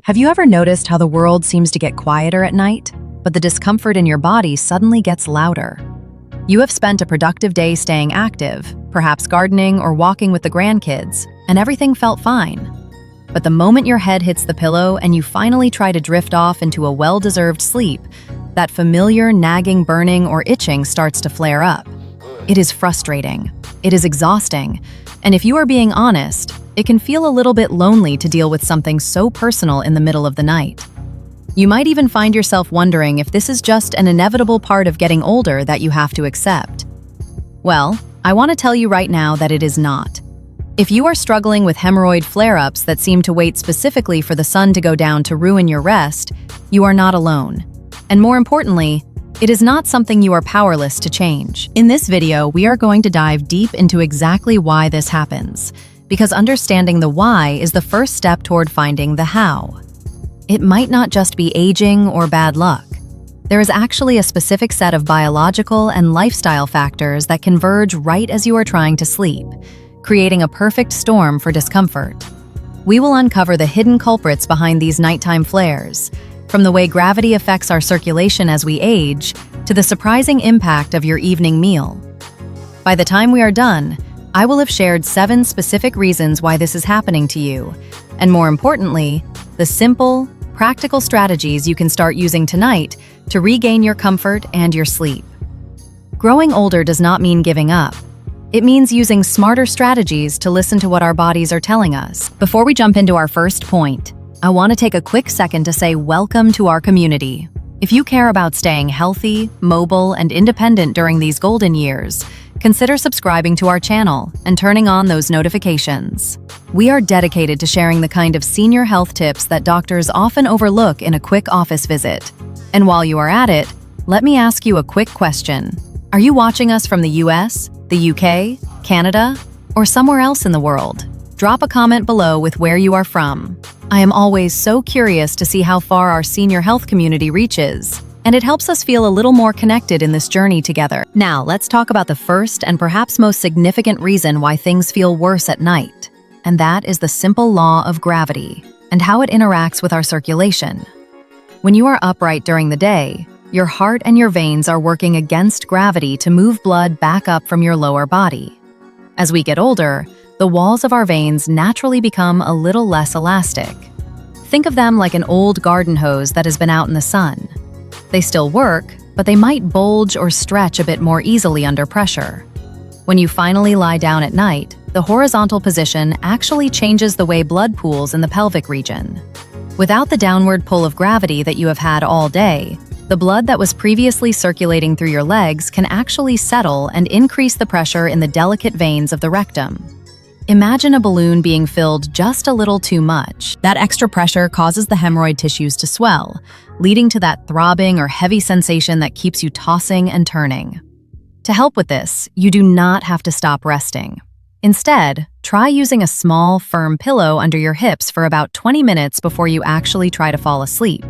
Have you ever noticed how the world seems to get quieter at night, but the discomfort in your body suddenly gets louder? You have spent a productive day staying active, perhaps gardening or walking with the grandkids, and everything felt fine. But the moment your head hits the pillow and you finally try to drift off into a well-deserved sleep, that familiar nagging burning or itching starts to flare up. It is frustrating. It is exhausting. And if you are being honest, it can feel a little bit lonely to deal with something so personal in the middle of the night. You might even find yourself wondering if this is just an inevitable part of getting older that you have to accept. Well, I want to tell you right now that it is not. If you are struggling with hemorrhoid flare-ups that seem to wait specifically for the sun to go down to ruin your rest, you are not alone. And more importantly, it is not something you are powerless to change. In this video, we are going to dive deep into exactly why this happens, because understanding the why is the first step toward finding the how. It might not just be aging or bad luck. There is actually a specific set of biological and lifestyle factors that converge right as you are trying to sleep, creating a perfect storm for discomfort. We will uncover the hidden culprits behind these nighttime flares, from the way gravity affects our circulation as we age, to the surprising impact of your evening meal. By the time we are done, I will have shared 7 specific reasons why this is happening to you, and more importantly, the simple, practical strategies you can start using tonight to regain your comfort and your sleep. Growing older does not mean giving up. It means using smarter strategies to listen to what our bodies are telling us. Before we jump into our first point, I want to take a quick second to say welcome to our community. If you care about staying healthy, mobile, and independent during these golden years, consider subscribing to our channel and turning on those notifications. We are dedicated to sharing the kind of senior health tips that doctors often overlook in a quick office visit. And while you are at it, let me ask you a quick question. Are you watching us from the US, the UK, Canada, or somewhere else in the world? Drop a comment below with where you are from. I am always so curious to see how far our senior health community reaches, and it helps us feel a little more connected in this journey together. Now, let's talk about the first and perhaps most significant reason why things feel worse at night, and that is the simple law of gravity and how it interacts with our circulation. When you are upright during the day, your heart and your veins are working against gravity to move blood back up from your lower body. As we get older, the walls of our veins naturally become a little less elastic. Think of them like an old garden hose that has been out in the sun. They still work, but they might bulge or stretch a bit more easily under pressure. When you finally lie down at night, the horizontal position actually changes the way blood pools in the pelvic region. Without the downward pull of gravity that you have had all day, the blood that was previously circulating through your legs can actually settle and increase the pressure in the delicate veins of the rectum. Imagine a balloon being filled just a little too much. That extra pressure causes the hemorrhoid tissues to swell, leading to that throbbing or heavy sensation that keeps you tossing and turning. To help with this, you do not have to stop resting. Instead, try using a small, firm pillow under your hips for about 20 minutes before you actually try to fall asleep.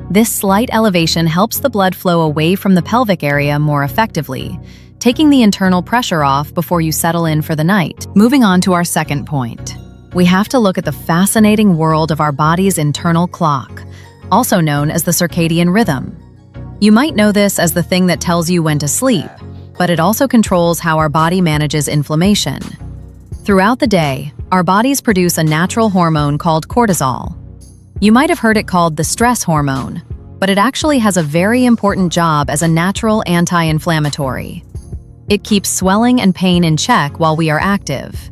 This slight elevation helps the blood flow away from the pelvic area more effectively, taking the internal pressure off before you settle in for the night. Moving on to our second point. We have to look at the fascinating world of our body's internal clock, also known as the circadian rhythm. You might know this as the thing that tells you when to sleep, but it also controls how our body manages inflammation. Throughout the day, our bodies produce a natural hormone called cortisol. You might have heard it called the stress hormone, but it actually has a very important job as a natural anti-inflammatory. It keeps swelling and pain in check while we are active.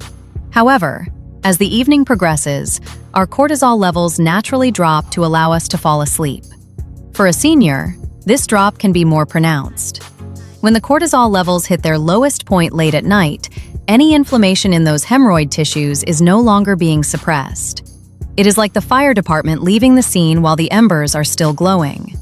However, as the evening progresses, our cortisol levels naturally drop to allow us to fall asleep. For a senior, this drop can be more pronounced. When the cortisol levels hit their lowest point late at night, any inflammation in those hemorrhoid tissues is no longer being suppressed. It is like the fire department leaving the scene while the embers are still glowing.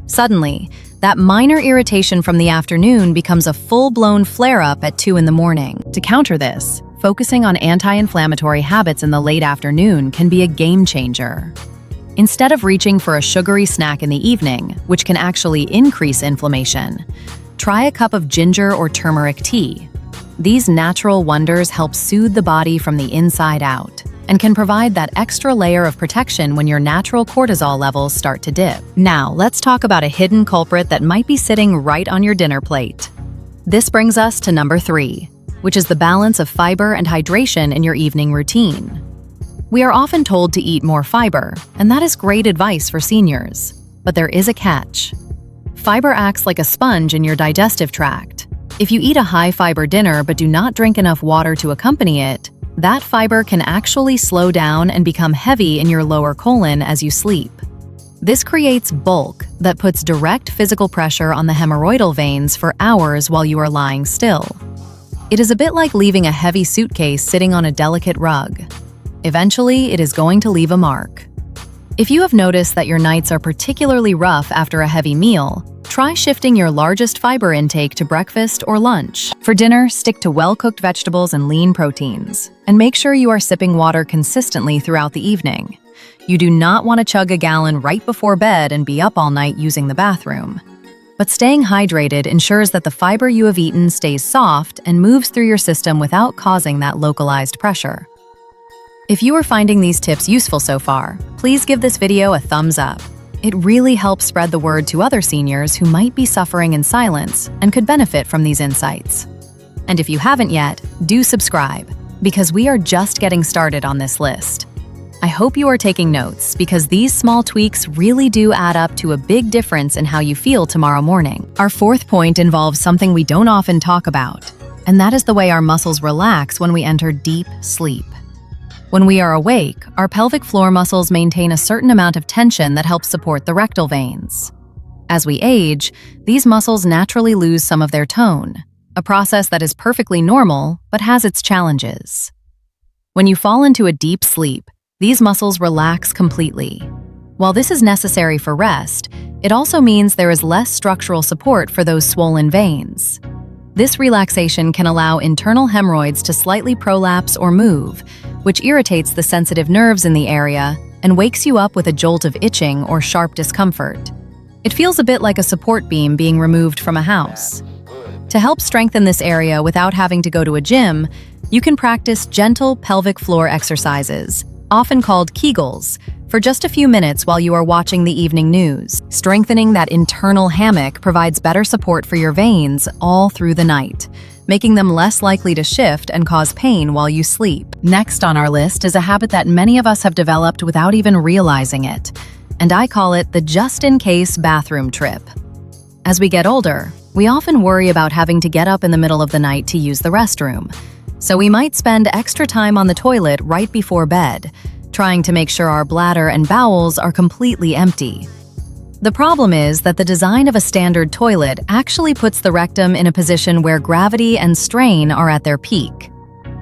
Suddenly, that minor irritation from the afternoon becomes a full-blown flare-up at 2 in the morning. To counter this, focusing on anti-inflammatory habits in the late afternoon can be a game changer. Instead of reaching for a sugary snack in the evening, which can actually increase inflammation, try a cup of ginger or turmeric tea. These natural wonders help soothe the body from the inside out. and can provide that extra layer of protection when your natural cortisol levels start to dip. Now, let's talk about a hidden culprit that might be sitting right on your dinner plate. This brings us to number 3, which is the balance of fiber and hydration in your evening routine. We are often told to eat more fiber, and that is great advice for seniors. But there is a catch. Fiber acts like a sponge in your digestive tract. If you eat a high-fiber dinner but do not drink enough water to accompany it, that fiber can actually slow down and become heavy in your lower colon as you sleep. This creates bulk that puts direct physical pressure on the hemorrhoidal veins for hours while you are lying still. It is a bit like leaving a heavy suitcase sitting on a delicate rug. Eventually, it is going to leave a mark. If you have noticed that your nights are particularly rough after a heavy meal, try shifting your largest fiber intake to breakfast or lunch. For dinner, stick to well-cooked vegetables and lean proteins, and make sure you are sipping water consistently throughout the evening. You do not want to chug a gallon right before bed and be up all night using the bathroom. But staying hydrated ensures that the fiber you have eaten stays soft and moves through your system without causing that localized pressure. If you are finding these tips useful so far, please give this video a thumbs up. It really helps spread the word to other seniors who might be suffering in silence and could benefit from these insights. And if you haven't yet, do subscribe, because we are just getting started on this list. I hope you are taking notes, because these small tweaks really do add up to a big difference in how you feel tomorrow morning. Our 4th point involves something we don't often talk about, and that is the way our muscles relax when we enter deep sleep. When we are awake, our pelvic floor muscles maintain a certain amount of tension that helps support the rectal veins. As we age, these muscles naturally lose some of their tone, a process that is perfectly normal but has its challenges. When you fall into a deep sleep, these muscles relax completely. While this is necessary for rest, it also means there is less structural support for those swollen veins. This relaxation can allow internal hemorrhoids to slightly prolapse or move, which irritates the sensitive nerves in the area and wakes you up with a jolt of itching or sharp discomfort. It feels a bit like a support beam being removed from a house. To help strengthen this area without having to go to a gym, you can practice gentle pelvic floor exercises, often called Kegels, for just a few minutes while you are watching the evening news. Strengthening that internal hammock provides better support for your veins all through the night, making them less likely to shift and cause pain while you sleep. Next on our list is a habit that many of us have developed without even realizing it, and I call it the just-in-case bathroom trip. As we get older, we often worry about having to get up in the middle of the night to use the restroom, so we might spend extra time on the toilet right before bed, trying to make sure our bladder and bowels are completely empty. The problem is that the design of a standard toilet actually puts the rectum in a position where gravity and strain are at their peak.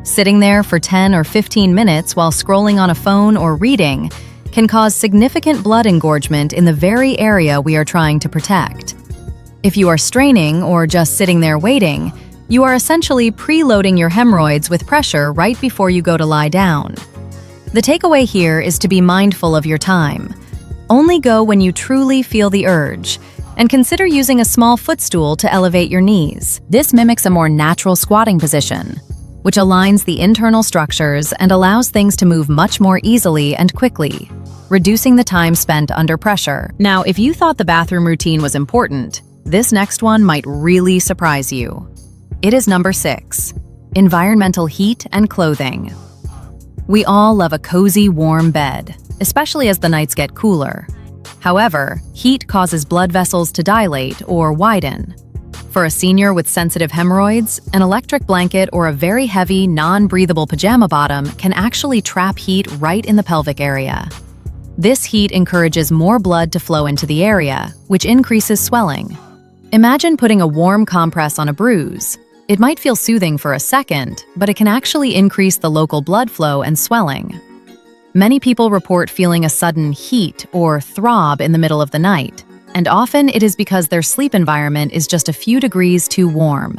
Sitting there for 10 or 15 minutes while scrolling on a phone or reading can cause significant blood engorgement in the very area we are trying to protect. If you are straining or just sitting there waiting, you are essentially preloading your hemorrhoids with pressure right before you go to lie down. The takeaway here is to be mindful of your time. Only go when you truly feel the urge, and consider using a small footstool to elevate your knees. This mimics a more natural squatting position, which aligns the internal structures and allows things to move much more easily and quickly, reducing the time spent under pressure. Now, if you thought the bathroom routine was important, this next one might really surprise you. It is number 6, environmental heat and clothing. We all love a cozy, warm bed, especially as the nights get cooler. However, heat causes blood vessels to dilate or widen. For a senior with sensitive hemorrhoids, an electric blanket or a very heavy, non-breathable pajama bottom can actually trap heat right in the pelvic area. This heat encourages more blood to flow into the area, which increases swelling. Imagine putting a warm compress on a bruise. It might feel soothing for a second, but it can actually increase the local blood flow and swelling. Many people report feeling a sudden heat or throb in the middle of the night, and often it is because their sleep environment is just a few degrees too warm.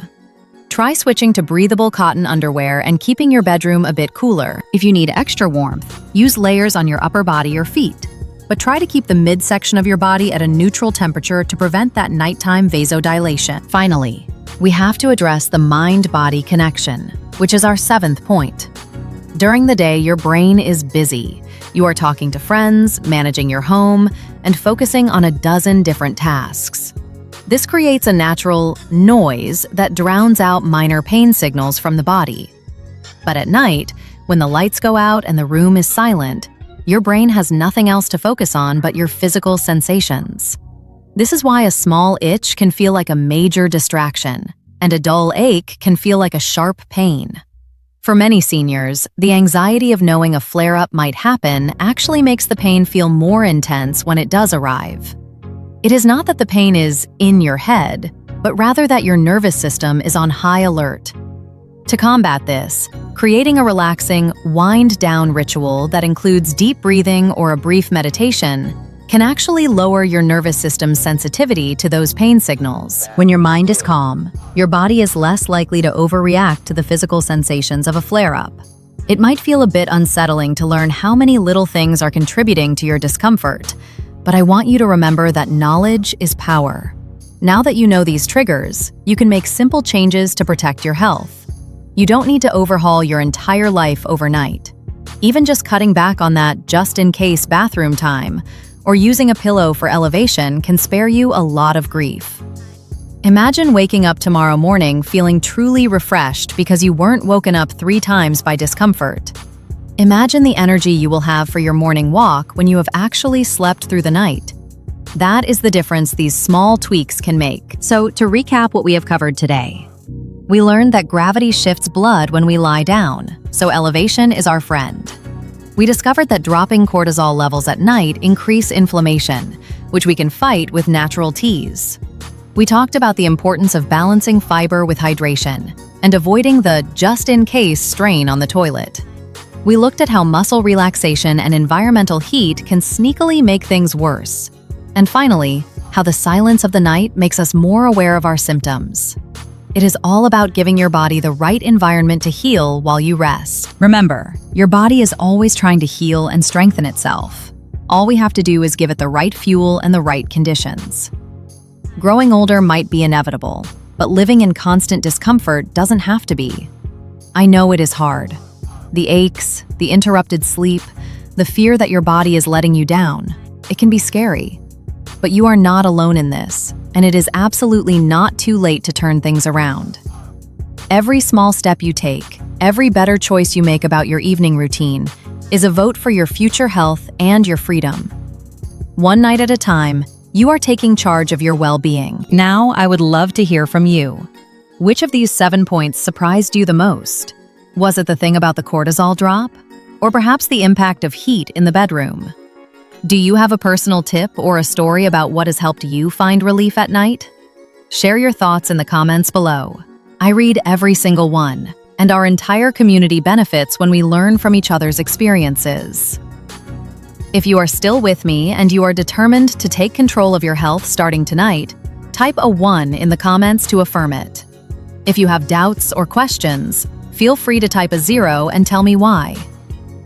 Try switching to breathable cotton underwear and keeping your bedroom a bit cooler. If you need extra warmth, use layers on your upper body or feet, but try to keep the midsection of your body at a neutral temperature to prevent that nighttime vasodilation. Finally, we have to address the mind-body connection, which is our 7th point. During the day, your brain is busy. You are talking to friends, managing your home, and focusing on a dozen different tasks. This creates a natural noise that drowns out minor pain signals from the body. But at night, when the lights go out and the room is silent, your brain has nothing else to focus on but your physical sensations. This is why a small itch can feel like a major distraction, and a dull ache can feel like a sharp pain. For many seniors, the anxiety of knowing a flare-up might happen actually makes the pain feel more intense when it does arrive. It is not that the pain is in your head, but rather that your nervous system is on high alert. To combat this, creating a relaxing, wind-down ritual that includes deep breathing or a brief meditation can actually lower your nervous system's sensitivity to those pain signals. When your mind is calm, your body is less likely to overreact to the physical sensations of a flare-up. It might feel a bit unsettling to learn how many little things are contributing to your discomfort, but I want you to remember that knowledge is power. Now that you know these triggers, you can make simple changes to protect your health. You don't need to overhaul your entire life overnight. Even just cutting back on that just-in-case bathroom time or using a pillow for elevation can spare you a lot of grief. Imagine waking up tomorrow morning feeling truly refreshed because you weren't woken up 3 times by discomfort. Imagine the energy you will have for your morning walk when you have actually slept through the night. That is the difference these small tweaks can make. So, to recap what we have covered today, we learned that gravity shifts blood when we lie down, so elevation is our friend. We discovered that dropping cortisol levels at night increase inflammation, which we can fight with natural teas. We talked about the importance of balancing fiber with hydration and avoiding the just-in-case strain on the toilet. We looked at how muscle relaxation and environmental heat can sneakily make things worse. And finally, how the silence of the night makes us more aware of our symptoms. It is all about giving your body the right environment to heal while you rest. Remember, your body is always trying to heal and strengthen itself. All we have to do is give it the right fuel and the right conditions. Growing older might be inevitable, but living in constant discomfort doesn't have to be. I know it is hard. The aches, the interrupted sleep, the fear that your body is letting you down. It can be scary. But you are not alone in this, and it is absolutely not too late to turn things around. Every small step you take, every better choice you make about your evening routine, is a vote for your future health and your freedom. One night at a time, you are taking charge of your well-being. Now, I would love to hear from you. Which of these 7 points surprised you the most? Was it the thing about the cortisol drop? Or perhaps the impact of heat in the bedroom? Do you have a personal tip or a story about what has helped you find relief at night? Share your thoughts in the comments below. I read every single one, and our entire community benefits when we learn from each other's experiences. If you are still with me and you are determined to take control of your health starting tonight, type a 1 in the comments to affirm it. If you have doubts or questions, feel free to type a 0 and tell me why.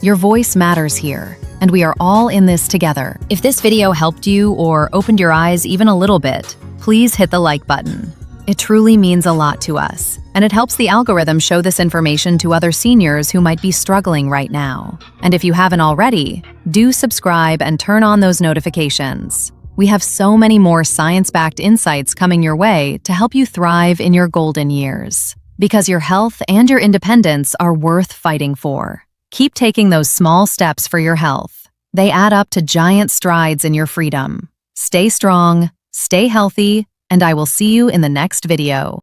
Your voice matters here, and we are all in this together. If this video helped you or opened your eyes even a little bit, please hit the like button. It truly means a lot to us, and it helps the algorithm show this information to other seniors who might be struggling right now. And if you haven't already, do subscribe and turn on those notifications. We have so many more science-backed insights coming your way to help you thrive in your golden years. Because your health and your independence are worth fighting for. Keep taking those small steps for your health. They add up to giant strides in your freedom. Stay strong, stay healthy, and I will see you in the next video.